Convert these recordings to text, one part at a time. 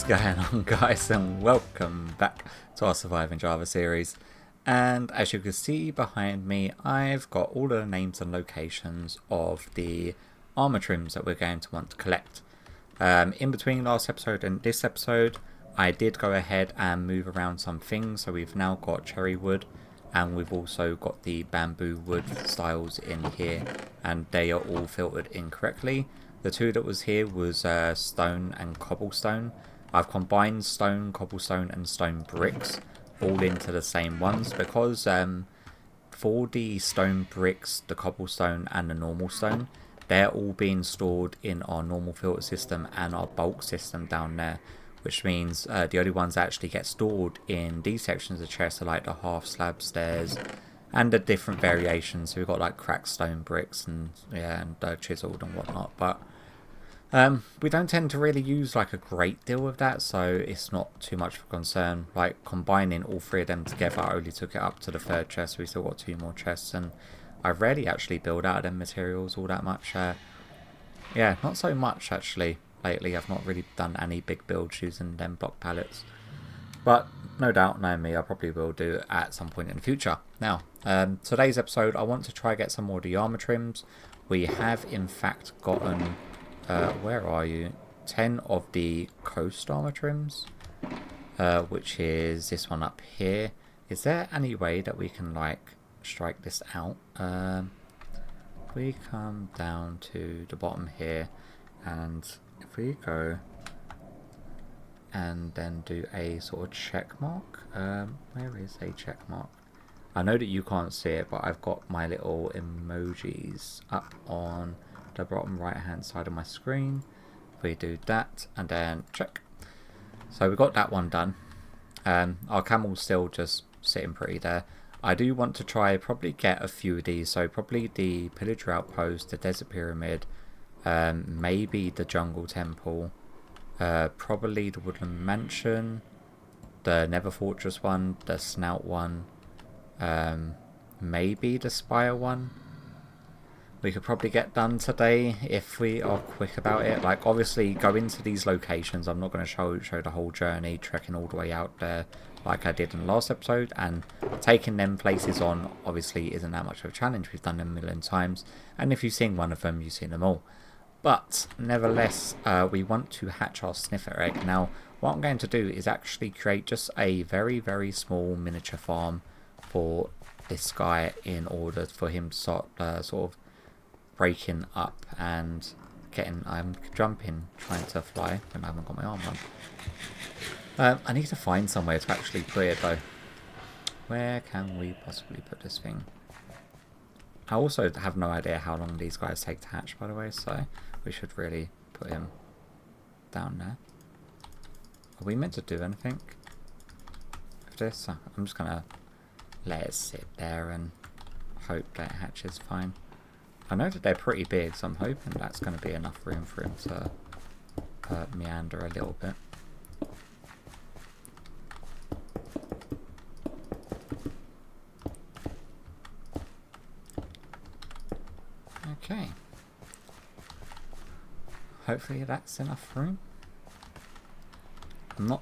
What's going on, guys, and welcome back to our Survive in Java series. And as you can see behind me, I've got all of the names and locations of the armor trims that we're going to want to collect. In between last episode and this episode, I did go ahead and move around some things. So we've now got cherry wood, and we've also got the bamboo wood styles in here, and they are all filtered incorrectly. The two that was here was stone and cobblestone. I've combined stone, cobblestone and stone bricks all into the same ones because for the stone bricks, the cobblestone and the normal stone, they're all being stored in our normal filter system and our bulk system down there, which means the only ones that actually get stored in these sections of chests are like the half slab stairs and the different variations. So we've got like cracked stone bricks and chiseled and whatnot, but we don't tend to really use like a great deal of that, so it's not too much of a concern. Like combining all three of them together, I only took it up to the third chest. We still got two more chests, and I rarely actually build out of them materials all that much. Yeah, not so much actually lately. I've not really done any big builds using them block pallets, but no doubt, knowing me, I probably will do it at some point in the future. Now, today's episode, I want to try get some more of the armor trims. We have in fact gotten where are you? 10 of the coast armor trims, which is this one up here. Is there any way that we can like strike this out? We come down to the bottom here, and if we go and then do a sort of check mark, where is a check mark? I know that you can't see it, but I've got my little emojis up on the bottom right hand side of my screen. We do that and then check. So we got that one done. Our camel's still just sitting pretty there. I do want to try probably get a few of these, so probably the pillager outpost, the desert pyramid, maybe the jungle temple, probably the woodland mansion, the nether fortress one, the snout one, maybe the spire one. We could probably get done today if we are quick about it. Like, obviously, go into these locations. I'm not going to show the whole journey, trekking all the way out there like I did in the last episode. And taking them places on, obviously, isn't that much of a challenge. We've done them a million times. And if you've seen one of them, you've seen them all. But, nevertheless, we want to hatch our sniffer egg. Now, what I'm going to do is actually create just a very, very small miniature farm for this guy in order for him to start sort of breaking up and getting. I'm jumping, trying to fly, and I haven't got my arm on. I need to find somewhere to actually put it though. Where can we possibly put this thing? I also have no idea how long these guys take to hatch, by the way, so we should really put him down there. Are we meant to do anything with this? I'm just gonna let it sit there and hope that it hatches fine. I know that they're pretty big, so I'm hoping that's going to be enough room for him to meander a little bit. Okay. Hopefully that's enough room. I'm not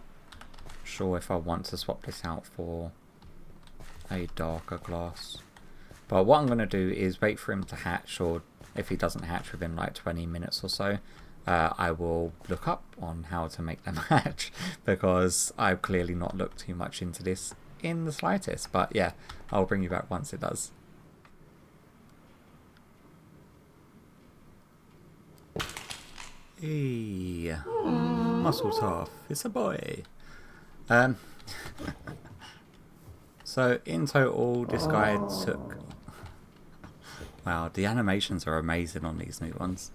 sure if I want to swap this out for a darker glass. But what I'm going to do is wait for him to hatch, or if he doesn't hatch within like 20 minutes or so, I will look up on how to make them hatch, because I've clearly not looked too much into this in the slightest. But yeah, I'll bring you back once it does. Hey, muscle tough, it's a boy. So in total, this guy took... Wow, the animations are amazing on these new ones.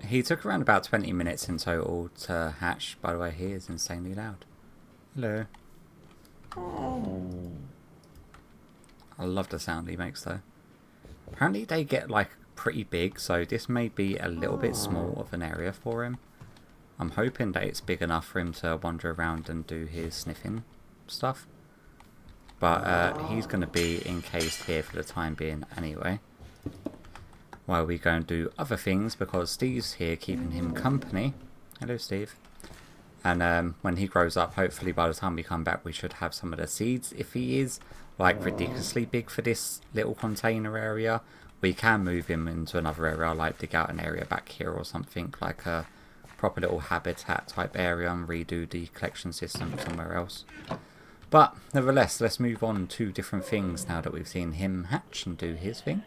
He took around about 20 minutes in total to hatch. By the way, he is insanely loud. Hello. I love the sound he makes though. Apparently they get like pretty big, so this may be a little bit small of an area for him. I'm hoping that it's big enough for him to wander around and do his sniffing stuff. But he's going to be encased here for the time being anyway. While we go and do other things, because Steve's here keeping him company. Hello, Steve. And when he grows up, hopefully by the time we come back, we should have some of the seeds. If he is like ridiculously big for this little container area, we can move him into another area, like dig out an area back here or something, like a proper little habitat type area, and redo the collection system somewhere else. But nevertheless, let's move on to different things now that we've seen him hatch and do his thing.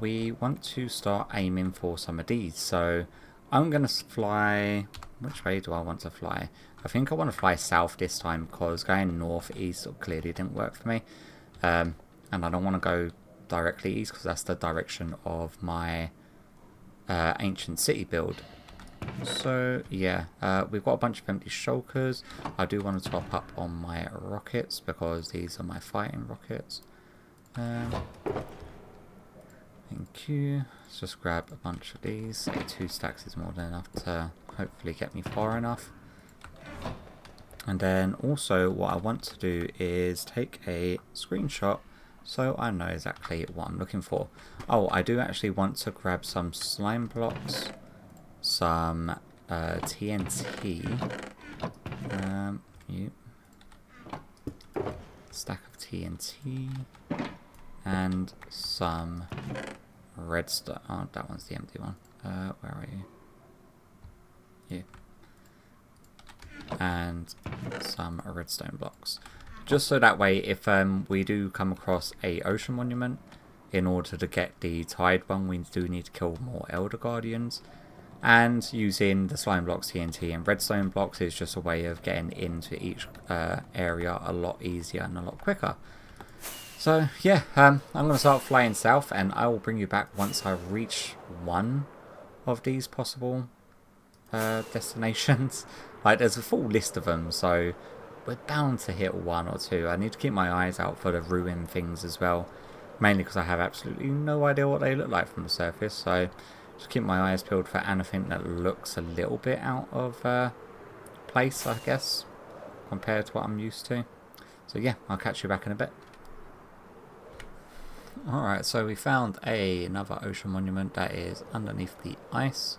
We want to start aiming for some of these. So I'm going to fly... Which way do I want to fly? I think I want to fly south this time, because going north east clearly didn't work for me. And I don't want to go directly east, because that's the direction of my ancient city build. So yeah, we've got a bunch of empty shulkers. I do want to top up on my rockets, because these are my fighting rockets. Thank you. Let's just grab a bunch of these. Say 2 stacks is more than enough to hopefully get me far enough. And then also what I want to do is take a screenshot so I know exactly what I'm looking for. Oh, I do actually want to grab some slime blocks, some TNT, stack of TNT, and some redstone. Oh, that one's the empty one. Where are you? You. And some redstone blocks. Just so that way, if we do come across a ocean monument, in order to get the tide one, we do need to kill more Elder Guardians. And using the slime blocks, TNT, and redstone blocks is just a way of getting into each area a lot easier and a lot quicker. So yeah, I'm going to start flying south, and I will bring you back once I reach one of these possible destinations. Like, there's a full list of them, so we're bound to hit 1 or 2. I need to keep my eyes out for the ruin things as well, mainly because I have absolutely no idea what they look like from the surface. So just keep my eyes peeled for anything that looks a little bit out of place, I guess, compared to what I'm used to. So yeah, I'll catch you back in a bit. Alright, so we found another ocean monument that is underneath the ice.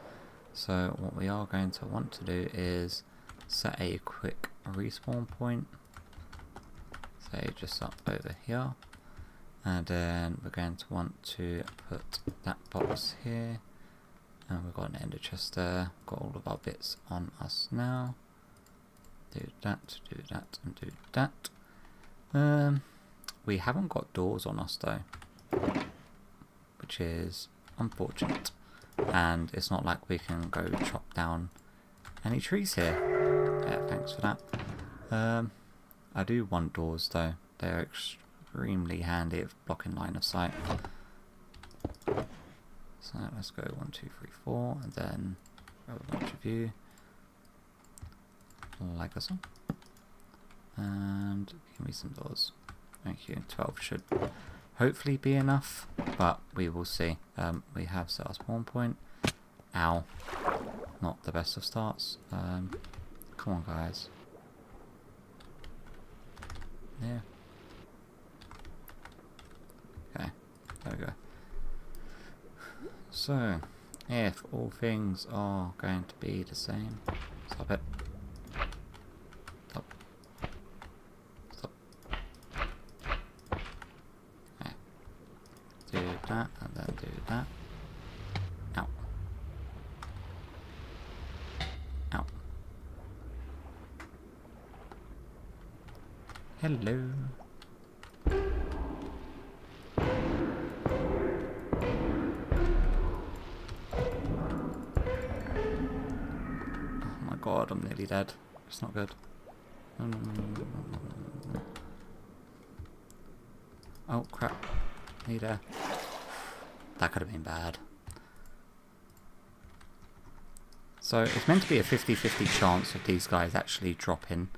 So what we are going to want to do is set a quick respawn point. Say just up over here. And then we're going to want to put that box here. And we've got an ender chest there. Got all of our bits on us now. Do that, and do that. We haven't got doors on us though, which is unfortunate. And it's not like we can go chop down any trees here. Yeah, thanks for that. I do want doors though. They're extremely handy at blocking line of sight. So let's go 1, 2, 3, 4, and then grab a bunch of you. Like this one. And give me some doors. Thank you. 12 should hopefully be enough, but we will see. We have set our spawn point. Ow. Not the best of starts. Come on, guys. Yeah. Okay. There we go. So, if all things are going to be the same, stop it. Stop. Stop. Okay. Do that, and then do that. Ow. Ow. Hello. God, I'm nearly dead. It's not good. Oh crap. Need a... That could have been bad. So it's meant to be a 50-50 chance of these guys actually dropping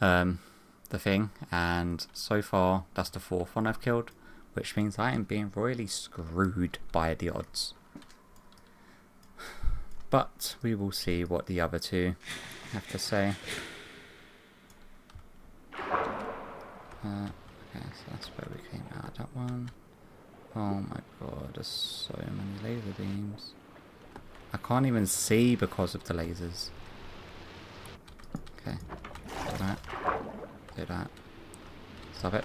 the thing, and so far that's the 4th one I've killed, which means I am being royally screwed by the odds. But we will see what the other 2 have to say. Okay, so that's where we came out of that one. Oh my god, there's so many laser beams. I can't even see because of the lasers. Okay. Do that. Do that. Stop it.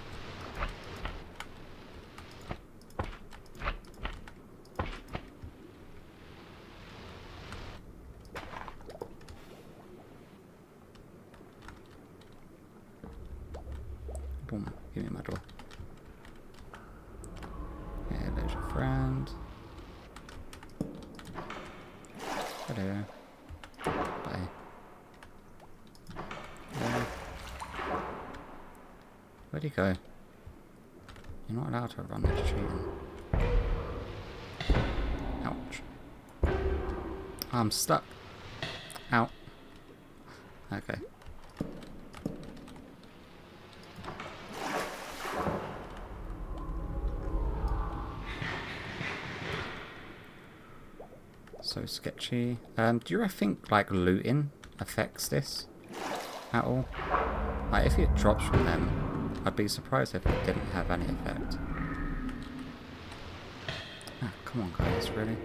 Boom. Give me my door. Okay, there's your friend. Hello. Bye. Hello. Where'd he go? You're not allowed to run, that's cheating. Ouch. I'm stuck. Ow. Okay. So sketchy. Do you think like looting affects this at all? Like if it drops from them, I'd be surprised if it didn't have any effect. Ah, come on guys, really?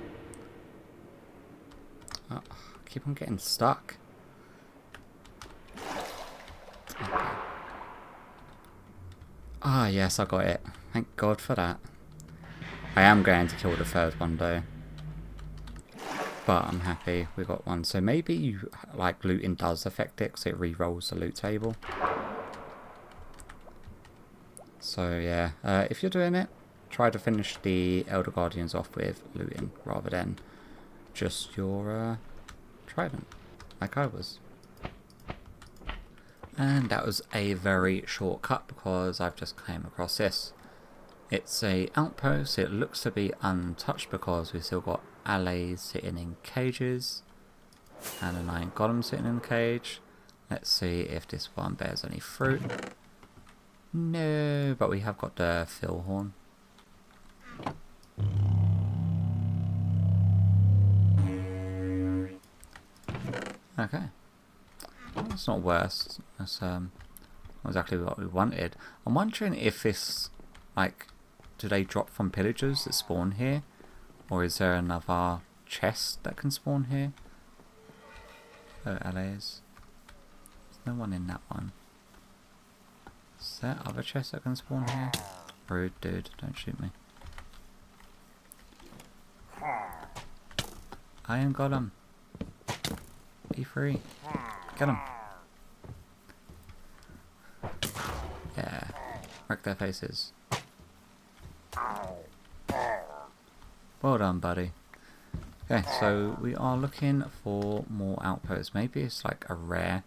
Oh, I keep on getting stuck. Okay. Ah yes, I got it. Thank God for that. I am going to kill the third one though. But I'm happy we got one. So maybe you, like looting does affect it because it re-rolls the loot table. So yeah, if you're doing it, try to finish the Elder Guardians off with looting rather than just your trident, like I was. And that was a very short cut because I've just came across this. It's a outpost. It looks to be untouched because we've still got allies sitting in cages and an iron golem sitting in a cage. Let's see if this one bears any fruit. No, but we have got the fill horn. Okay, that's not worse. That's not exactly what we wanted. I'm wondering if this, like, do they drop from pillagers that spawn here? Or is there another chest that can spawn here? Oh, allies. There's no one in that one. Is there other chest that can spawn here? Rude dude, don't shoot me. Iron golem. Be free. Get him. Yeah. Wreck their faces. Well done, buddy. Okay, so we are looking for more outposts. Maybe it's like a rare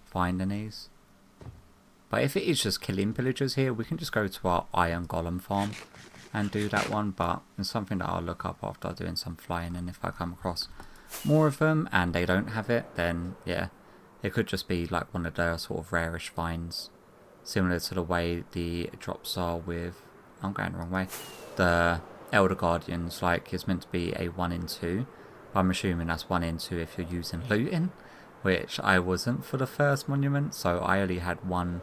finding these. But if it is just killing pillagers here, we can just go to our iron golem farm and do that one. But it's something that I'll look up after doing some flying, and if I come across more of them and they don't have it, then yeah, it could just be like one of their sort of rarish finds, similar to the way the drops are with, I'm going the wrong way, the Elder Guardians. Like it's meant to be a 1 in 2, but I'm assuming that's 1 in 2 if you're using looting, which I wasn't for the first monument, so I only had one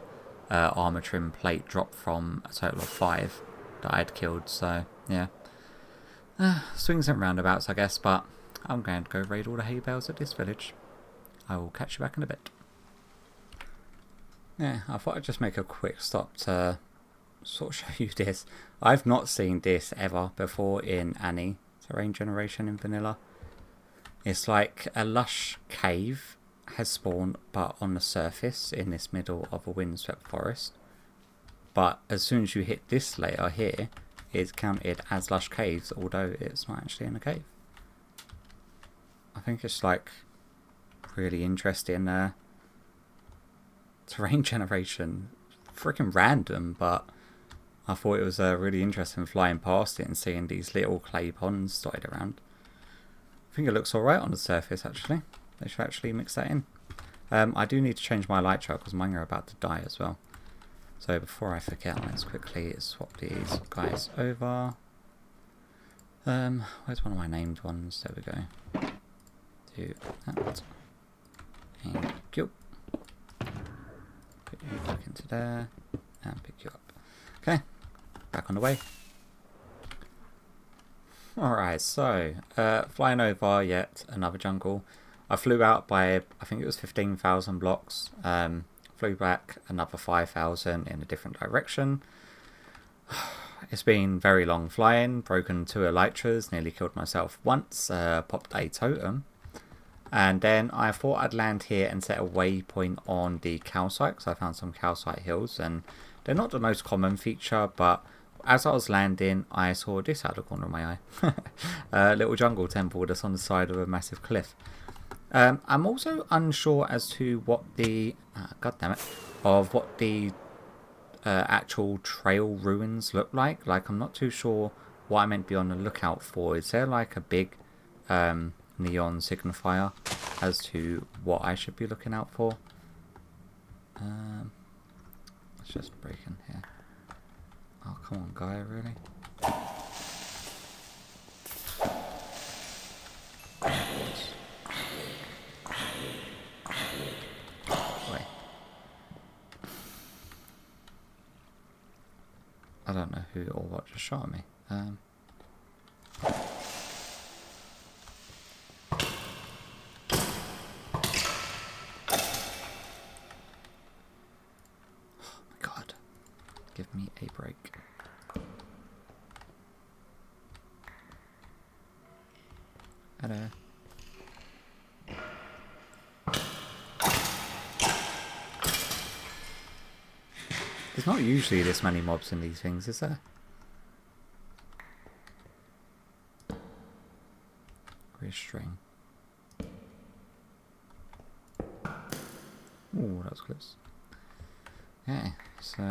armor trim plate drop from a total of 5 that I'd killed. So yeah, swings and roundabouts I guess, but I'm going to go raid all the hay bales at this village. I will catch you back in a bit. Yeah, I thought I'd just make a quick stop to sort of show you this. I've not seen this ever before in any terrain generation in vanilla. It's like a lush cave has spawned, but on the surface in this middle of a windswept forest. But as soon as you hit this layer here, it's counted as lush caves, although it's not actually in a cave. I think it's like really interesting terrain generation. Freaking random, but I thought it was really interesting flying past it and seeing these little clay ponds dotted around. I think it looks alright on the surface actually. They should actually mix that in. I do need to change my light trail because mine are about to die as well. So before I forget, let's quickly swap these guys over. Where's one of my named ones? There we go. Do that. And go. Put you back into there. And pick you up. Okay. Back on the way. Alright, so flying over yet another jungle. I flew out by, I think it was 15,000 blocks. Flew back another 5,000 in a different direction. It's been very long flying, broken 2 elytras, nearly killed myself once, popped a totem. And then I thought I'd land here and set a waypoint on the calcite, because I found some calcite hills, and they're not the most common feature, but as I was landing, I saw this out of the corner of my eye. A little jungle temple that's on the side of a massive cliff. I'm also unsure as to what the, of what the actual trail ruins look like. Like, I'm not too sure what I meant to be on the lookout for. Is there like a big neon signifier as to what I should be looking out for? Let's just break in here. Oh, come on, guy, really? Wait. I don't know who or what just shot at me. Give me a break. Hello. There's not usually this many mobs in these things, is there? String. Ooh, that was close. Okay, so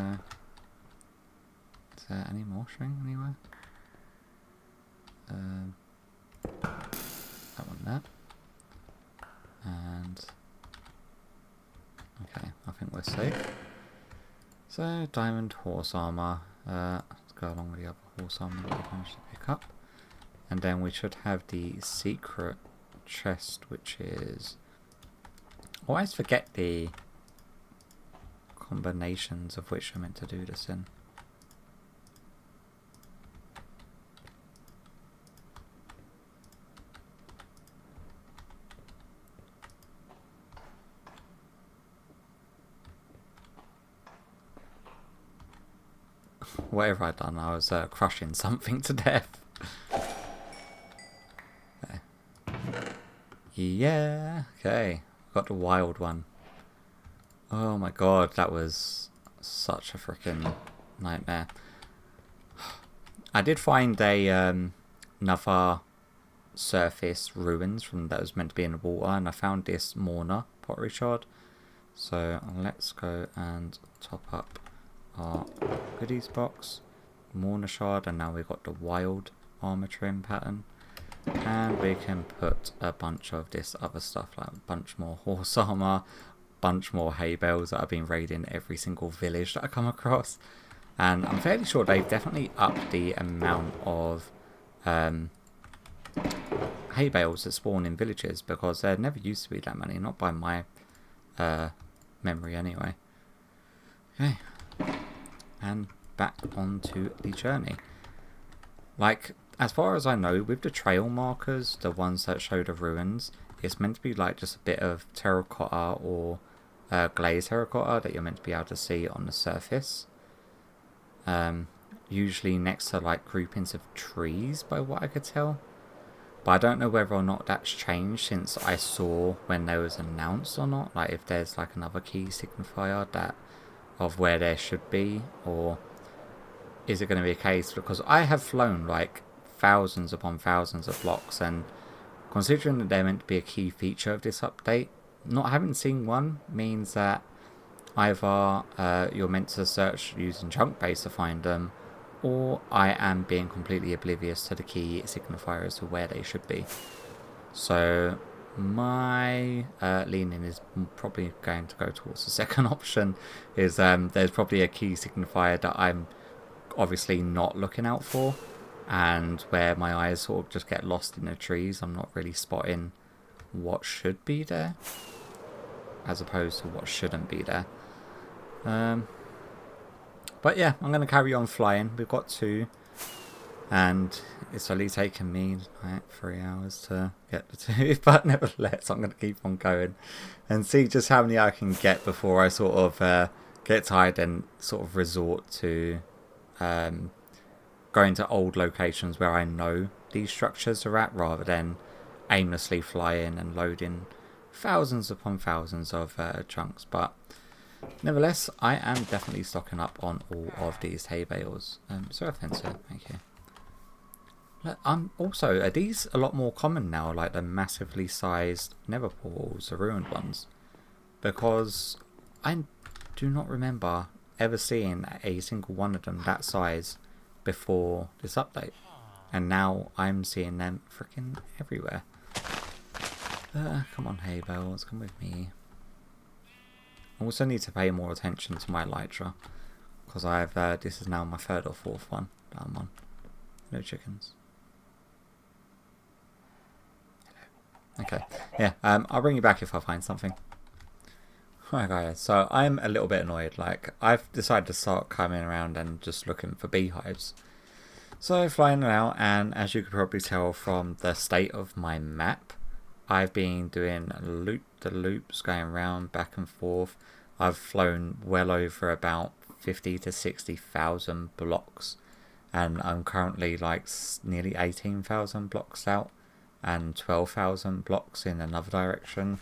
is there any more string anywhere? That one there. And okay, I think we're safe. So diamond horse armor. Let's go along with the other horse armor that we managed to pick up. And then we should have the secret chest, which is... I always forget the combinations of which I'm meant to do this in. Whatever I'd done, I was crushing something to death. Yeah, okay, got the wild one. Oh my god, that was such a freaking nightmare. I did find a another surface ruins from that was meant to be in the water, and I found this Mourner pottery shard. So let's go and top up our goodies box, Mourner shard, and now we've got the wild armor trim pattern. And we can put a bunch of this other stuff, like a bunch more horse armor, bunch more hay bales that I've been raiding every single village that I come across. And I'm fairly sure they've definitely upped the amount of hay bales that spawn in villages, because there never used to be that many, not by my memory anyway. Okay, and back onto the journey. Like, as far as I know, with the trail markers, the ones that show the ruins, it's meant to be like just a bit of terracotta or glazed terracotta that you're meant to be able to see on the surface. Usually next to like groupings of trees, by what I could tell. But I don't know whether or not that's changed since I saw when they was announced or not. Like if there's like another key signifier that of where there should be, or is it going to be a case, because I have flown like thousands upon thousands of blocks, and considering that they're meant to be a key feature of this update, not having seen one means that either you're meant to search using chunk base to find them, or I am being completely oblivious to the key signifiers of where they should be. So my leaning is probably going to go towards the second option, is there's probably a key signifier that I'm obviously not looking out for, and where my eyes sort of just get lost in the trees, I'm not really spotting what should be there as opposed to what shouldn't be there. But yeah, I'm going to carry on flying. We've got 2, and it's only taken me like 3 hours to get the 2, but nevertheless, I'm going to keep on going and see just how many I can get before I sort of get tired and sort of resort to going to old locations where I know these structures are at, rather than aimlessly fly in and load in thousands upon thousands of chunks. But nevertheless, I am definitely stocking up on all of these hay bales. So offensive, thank you. I'm also, are these a lot more common now, like the massively sized nether portals, the ruined ones? Because I do not remember ever seeing a single one of them that size before this update. And now I'm seeing them freaking everywhere. Come on, hay bales, come with me. I also need to pay more attention to my elytra, because I've this is now my 3rd or 4th one that I'm on. No chickens. Okay, yeah, I'll bring you back if I find something. Alright guys, so I'm a little bit annoyed. Like, I've decided to start coming around and just looking for beehives. So flying out, and as you could probably tell from the state of my map, I've been doing loop-the-loops, going around back and forth. I've flown well over about 50 to 60,000 blocks, and I'm currently like nearly 18,000 blocks out and 12,000 blocks in another direction.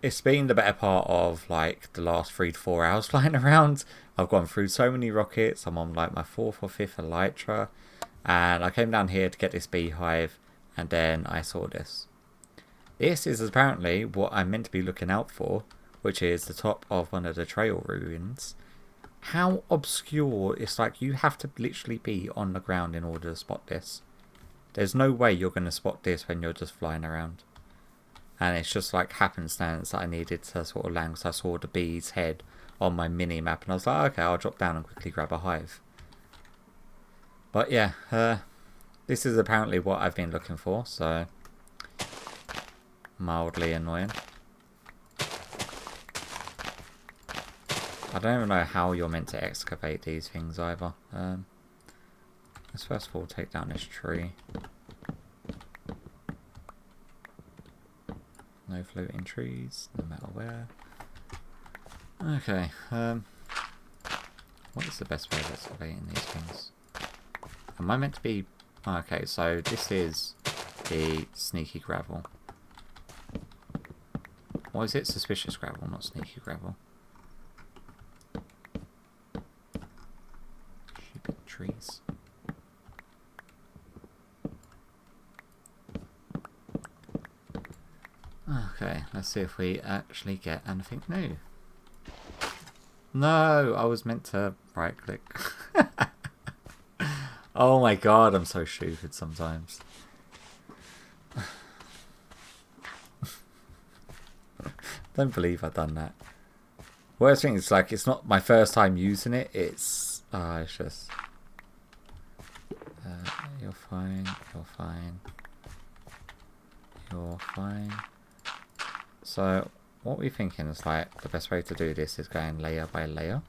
It's been the better part of like the last 3 to 4 hours flying around. I've gone through so many rockets. I'm on like my 4th or 5th elytra, and I came down here to get this beehive, and then I saw this. This is apparently what I'm meant to be looking out for, which is the top of one of the trail ruins. How obscure. It's like you have to literally be on the ground in order to spot this. There's no way you're going to spot this when you're just flying around. And it's just like happenstance that I needed to sort of land, because I saw the bee's head on my mini map, and I was like, okay, I'll drop down and quickly grab a hive. But yeah, this is apparently what I've been looking for, so mildly annoying. I don't even know how you're meant to excavate these things either. Let's first of all take down this tree. No floating trees, no matter where. Okay, what is the best way of excavating these things? Am I meant to be... Oh, okay, so this is the sneaky gravel. Or is it suspicious gravel, not sneaky gravel? Stupid trees. Okay, let's see if we actually get anything new. No, I was meant to right click. Oh my god, I'm so stupid sometimes. Don't believe I've done that. Worst thing is, like, it's not my first time using it. It's just... you're fine, you're fine. You're fine. So, what we're thinking is, like, the best way to do this is going layer by layer.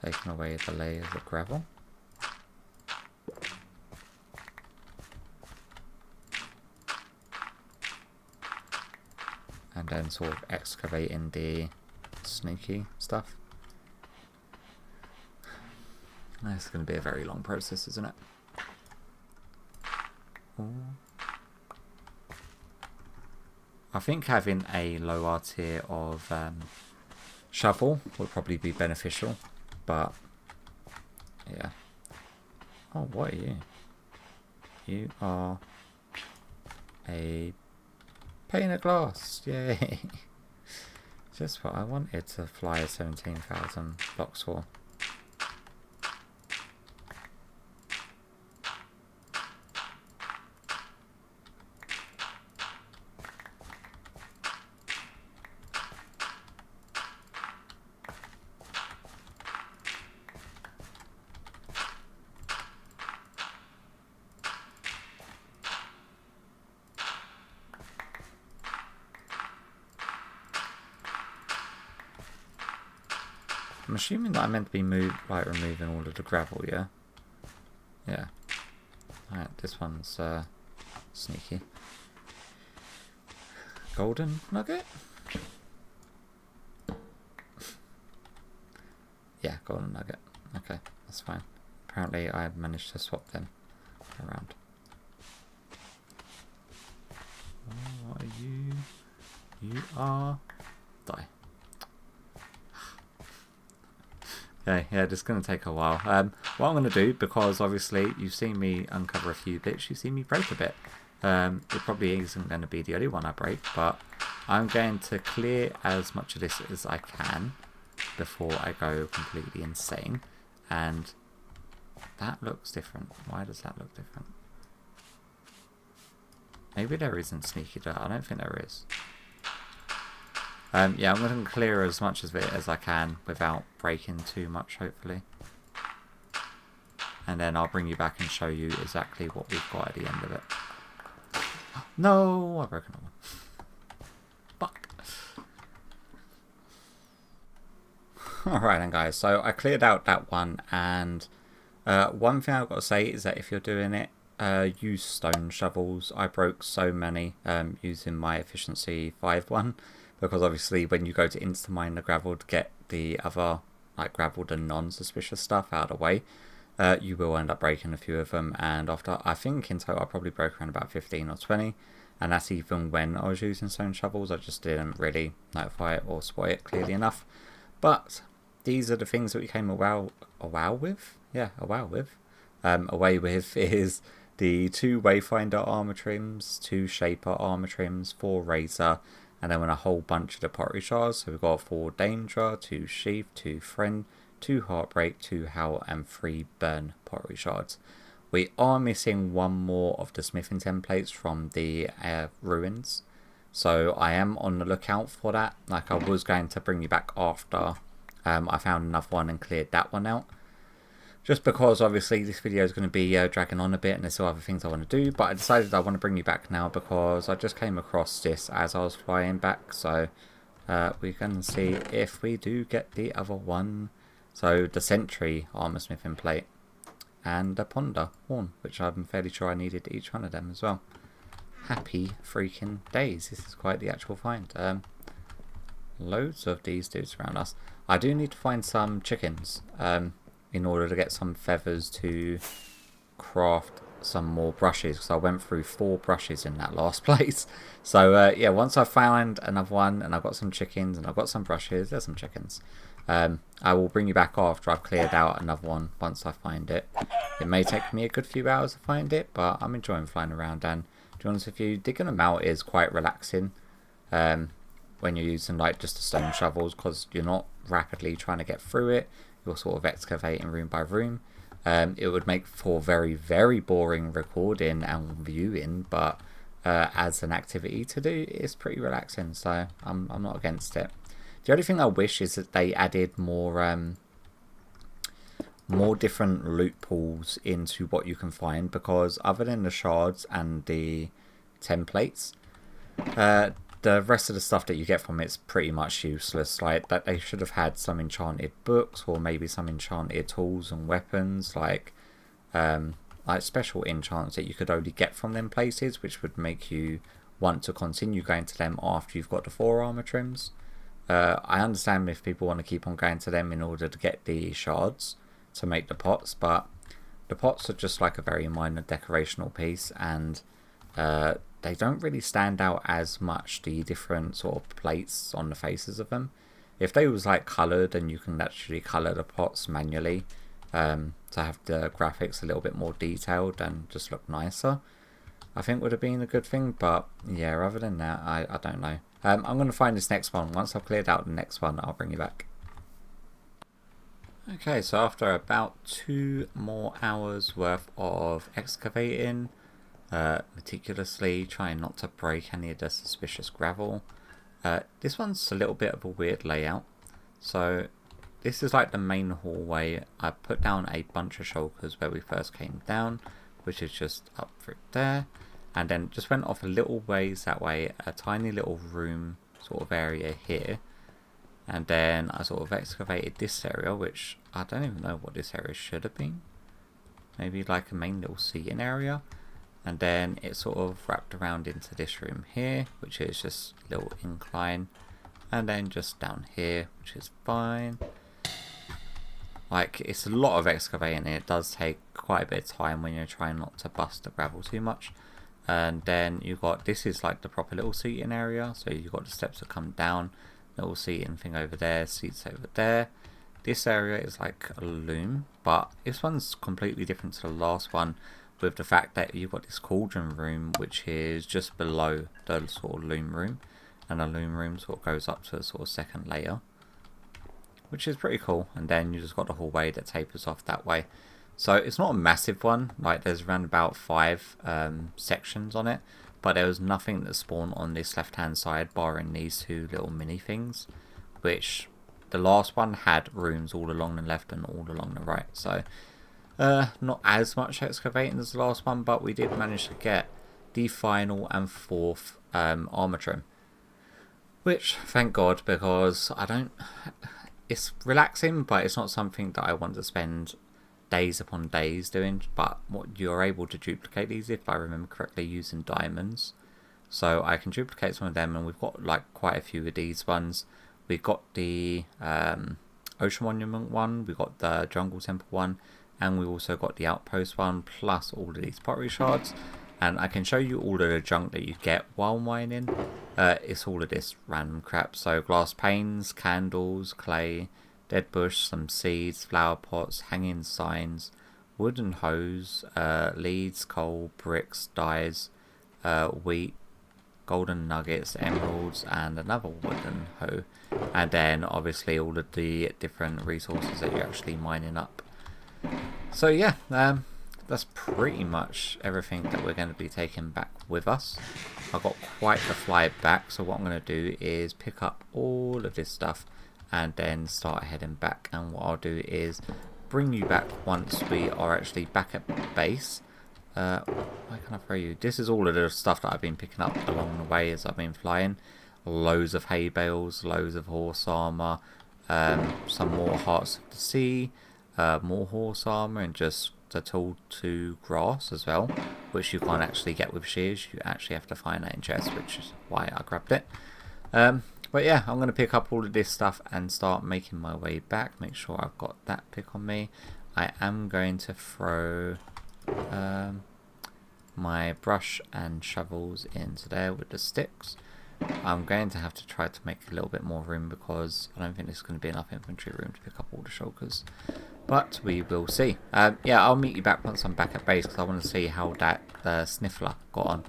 Taking away the layers of gravel. And then sort of excavating the sneaky stuff. That's going to be a very long process, isn't it? Ooh. I think having a lower tier of shovel would probably be beneficial, but yeah. Oh, what are you? You are a pane of glass, yay! Just what I wanted to fly a 17,000 blocks for. I'm assuming that I'm meant to be removing all of the gravel, yeah? Yeah. Alright, this one's sneaky. Golden nugget? Yeah, golden nugget. Okay, that's fine. Apparently I managed to swap them around. Oh, what are you? You are... Die. Okay, yeah, this is going to take a while. What I'm going to do, because obviously you've seen me uncover a few bits, you've seen me break a bit. It probably isn't going to be the only one I break, but I'm going to clear as much of this as I can before I go completely insane. And that looks different. Why does that look different? Maybe there isn't sneaky dirt. I don't think there is. Yeah, I'm going to clear as much of it as I can without breaking too much, hopefully. And then I'll bring you back and show you exactly what we've got at the end of it. No, I broke another one. Fuck. Alright then guys, so I cleared out that one, and one thing I've got to say is that if you're doing it, use stone shovels. I broke so many using my efficiency 5 one. Because obviously when you go to insta-mine the gravel to get the other like gravel and non-suspicious stuff out of the way, you will end up breaking a few of them. And after, I think in total I probably broke around about 15 or 20. And that's even when I was using stone shovels. I just didn't really notify it or spot it clearly enough. But these are the things that we came away with. Yeah, away with is the 2 Wayfinder armor trims, 2 Shaper armor trims, 4 Razor, and then a whole bunch of the pottery shards. So we've got 4 Danger, 2 Sheath, 2 Friend, 2 Heartbreak, 2 Howl, and 3 Burn pottery shards. We are missing 1 more of the smithing templates from the ruins. So I am on the lookout for that. Like, I was going to bring you back after I found another one and cleared that one out. Just because obviously this video is going to be dragging on a bit and there's still other things I want to do. But I decided I want to bring you back now because I just came across this as I was flying back. So we can see if we do get the other one. So the Sentry armor smithing plate and the Ponder horn, which I'm fairly sure I needed each one of them as well. Happy freaking days. This is quite the actual find. Loads of these dudes around us. I do need to find some chickens. In order to get some feathers to craft some more brushes, because I went through 4 brushes in that last place. So yeah, once I found another one and I've got some chickens and I've got some brushes, there's some chickens, I will bring you back after I've cleared out another one once I find it. It may take me a good few hours to find it, but I'm enjoying flying around, and to be honest with you, digging them out is quite relaxing when you're using like just the stone shovels, because you're not rapidly trying to get through it. You're sort of excavating room by room. It would make for very, very boring recording and viewing, but as an activity to do, it's pretty relaxing, so I'm not against it. The only thing I wish is that they added more different loot pools into what you can find, because other than the shards and the templates, the rest of the stuff that you get from it's pretty much useless. Like, that they should have had some enchanted books, or maybe some enchanted tools and weapons, like special enchants that you could only get from them places, which would make you want to continue going to them after you've got the 4 armor trims. I understand if people want to keep on going to them in order to get the shards to make the pots, but the pots are just like a very minor decorational piece, and they don't really stand out as much, the different sort of plates on the faces of them. If they was like coloured and you can actually colour the pots manually to have the graphics a little bit more detailed and just look nicer, I think would have been a good thing. But yeah, other than that, I don't know. I'm going to find this next one. Once I've cleared out the next one, I'll bring you back. Okay, so after about 2 more hours worth of excavating, meticulously trying not to break any of the suspicious gravel. This one's a little bit of a weird layout. So this is like the main hallway. I put down a bunch of shulkers where we first came down, which is just up through there, and then just went off a little ways that way, a tiny little room sort of area here, And then I sort of excavated this area, which I don't even know what this area should have been. Maybe like a main little seating area. And then it sort of wrapped around into this room here, which is just a little incline. And then just down here, which is fine. Like, it's a lot of excavating, and it does take quite a bit of time when you're trying not to bust the gravel too much. And then you've got, this is like the proper little seating area, so you've got the steps that come down, little seating thing over there, seats over there. This area is like a loom, but this one's completely different to the last one, with the fact that you've got this cauldron room, which is just below the sort of loom room, and the loom room sort of goes up to a sort of second layer, which is pretty cool. And then you just got the hallway that tapers off that way. So it's not a massive one, like there's around about 5 sections on it, but there was nothing that spawned on this left hand side barring these 2 little mini things, which the last one had rooms all along the left and all along the right. So not as much excavating as the last one, but we did manage to get the final and 4th armor trim, which thank God, because it's relaxing, but it's not something that I want to spend days upon days doing. But what you're able to duplicate these, if I remember correctly, using diamonds. So I can duplicate some of them, and we've got like quite a few of these ones. We've got the Ocean Monument one, we've got the Jungle Temple one, and we also got the Outpost one, plus all of these pottery shards. And I can show you all of the junk that you get while mining. It's all of this random crap. So glass panes, candles, clay, dead bush, some seeds, flower pots, hanging signs, wooden hose, leads, coal, bricks, dyes, wheat, golden nuggets, emeralds, and another wooden hoe. And then obviously all of the different resources that you're actually mining up. So yeah, that's pretty much everything that we're going to be taking back with us. I've got quite the flight back, so what I'm going to do is pick up all of this stuff and then start heading back. And what I'll do is bring you back once we are actually back at base. Why can I throw you? This is all of the stuff that I've been picking up along the way as I've been flying. Loads of hay bales, loads of horse armor, some more hearts of the sea, more horse armor, and just the tool to grass as well, which you can't actually get with shears. You actually have to find that in chests, which is why I grabbed it. But yeah, I'm going to pick up all of this stuff and start making my way back. Make sure I've got that pick on me. I am going to throw my brush and shovels into there with the sticks. I'm going to have to try to make a little bit more room, because I don't think there's going to be enough inventory room to pick up all the shulkers. But we will see. Yeah, I'll meet you back once I'm back at base, because I want to see how that sniffler got on.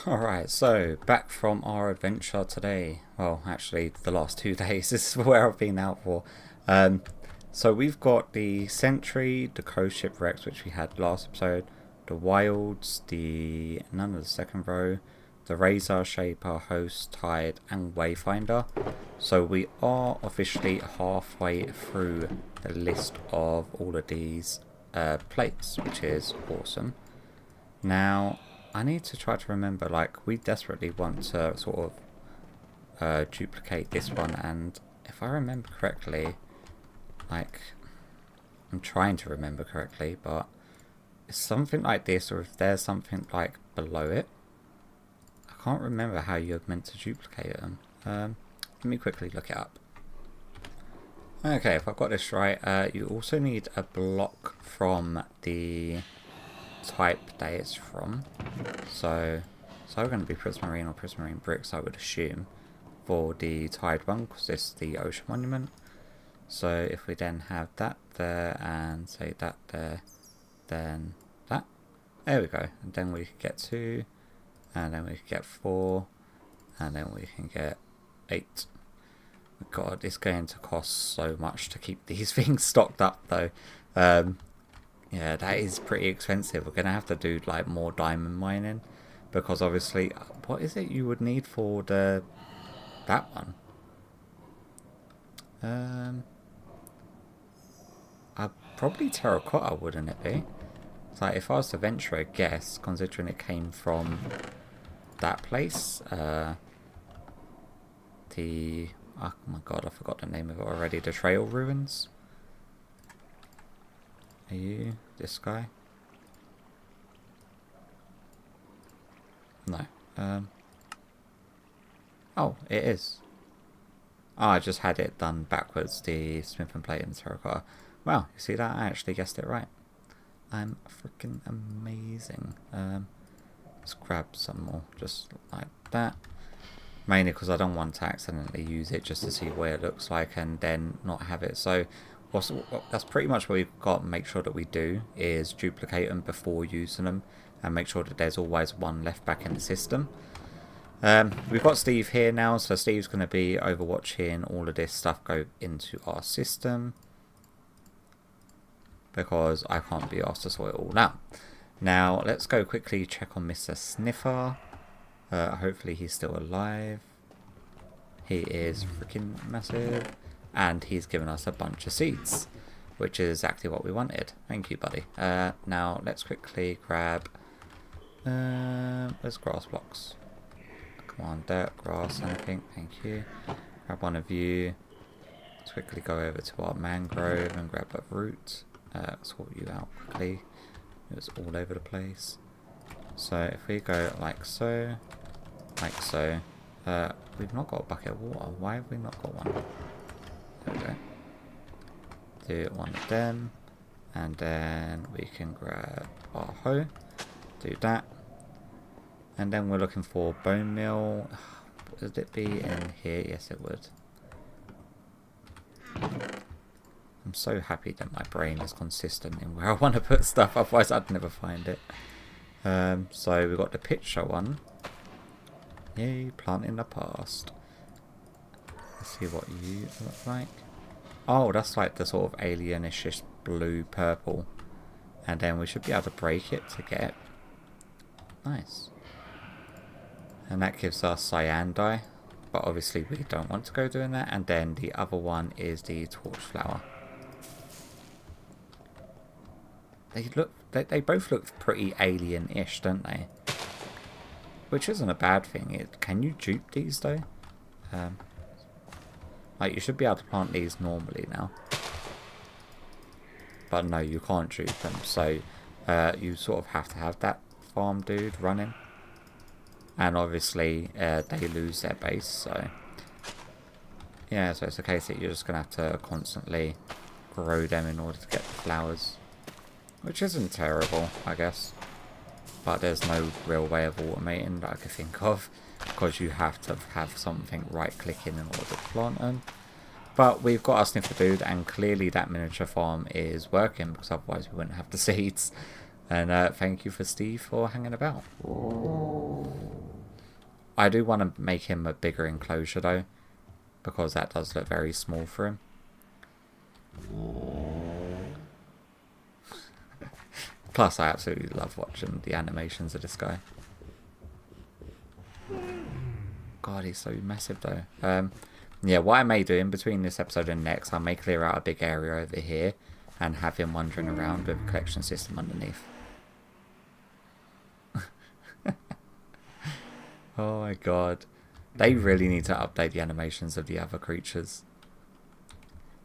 Alright, so back from our adventure today. Well, actually the last 2 days. This is where I've been out for. So we've got the Sentry, the Coast Shipwrecks, which we had last episode, the Wilds, none of the second row, the Razor, Shaper, Host, Tide, and Wayfinder. So we are officially halfway through the list of all of these plates, which is awesome. Now, I need to try to remember, like, we desperately want to sort of duplicate this one, and if I remember correctly, like, I'm trying to remember correctly, but it's something like this, or if there's something like below it. I can't remember how you're meant to duplicate them. Let me quickly look it up. Okay, if I've got this right, you also need a block from the type that it's from. So it's either going to be prismarine or prismarine bricks, I would assume, for the Tide one, because this is the Ocean Monument. So if we then have that there, and say that there, then that. There we go. And then we can get 2, and then we can get 4, and then we can get 8. God, it's going to cost so much to keep these things stocked up, though. Yeah, that is pretty expensive. We're going to have to do like more diamond mining, because obviously, what is it you would need for that one? Probably terracotta, wouldn't it be? It's like, if I was to venture a guess, considering it came from that place, the... Oh my god, I forgot the name of it already. The Trail Ruins. Are you this guy? No. Oh, it is. Oh, I just had it done backwards, the smith and plate and terracotta. Wow, you see that? I actually guessed it right. I'm freaking amazing. Let's grab some more, just like that. Mainly because I don't want to accidentally use it just to see what it looks like and then not have it. So that's pretty much what we've got to make sure that we do, is duplicate them before using them and make sure that there's always one left back in the system. We've got Steve here now, so Steve's going to be overwatching all of this stuff go into our system, because I can't be asked to sort it all out. Now let's go quickly check on Mr. Sniffer. Hopefully he's still alive. He is freaking massive, and he's given us a bunch of seeds, which is exactly what we wanted. Thank you, buddy. Now let's quickly grab there's grass blocks. Come on, dirt, grass, anything. Thank you. Grab one of you. Let's quickly go over to our mangrove and grab a root. Sort you out quickly. It's all over the place. So if we go like so, we've not got a bucket of water. Why have we not got one? There we go. Do one of them, and then we can grab our hoe. Do that, and then we're looking for bone meal. Would it be in here? Yes, it would. I'm so happy that my brain is consistent in where I want to put stuff, otherwise I'd never find it. So we've got the picture one. Yay, plant in the past. Let's see what you look like. Oh, that's like the sort of alienish blue purple. And then we should be able to break it to get it. Nice. And that gives us cyan dye. But obviously we don't want to go doing that. And then the other one is the torch flower. They both look pretty alien-ish, don't they? Which isn't a bad thing. Can you dupe these though? Like, you should be able to plant these normally now. But no, you can't dupe them. So you sort of have to have that farm dude running. And obviously they lose their base. So yeah, so it's a case that you're just going to have to constantly grow them in order to get the flowers. Which isn't terrible, I guess. But there's no real way of automating that I could think of, because you have to have something right-clicking in order to plant them. But we've got our sniffer dude, and clearly that miniature farm is working, because otherwise we wouldn't have the seeds. And thank you for Steve for hanging about. I do want to make him a bigger enclosure though, because that does look very small for him. Plus, I absolutely love watching the animations of this guy. God, he's so massive though. Yeah, what I may do in between this episode and next, I may clear out a big area over here and have him wandering around with a collection system underneath. Oh my god. They really need to update the animations of the other creatures.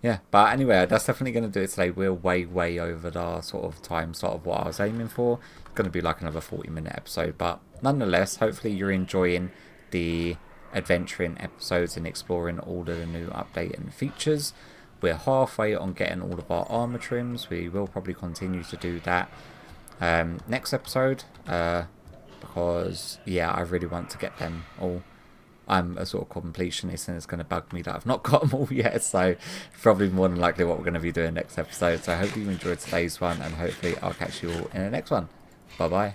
Yeah, but anyway, that's definitely going to do it today. We're way over the sort of time slot of what I was aiming for. It's going to be like another 40-minute episode, but nonetheless, hopefully you're enjoying the adventuring episodes and exploring all of the new update and features. We're halfway on getting all of our armor trims. We will probably continue to do that next episode, because yeah, I really want to get them all. I'm a sort of completionist, and it's going to bug me that I've not got them all yet, so probably more than likely what we're going to be doing next episode. So I hope you enjoyed today's one, and hopefully I'll catch you all in the next one. Bye bye.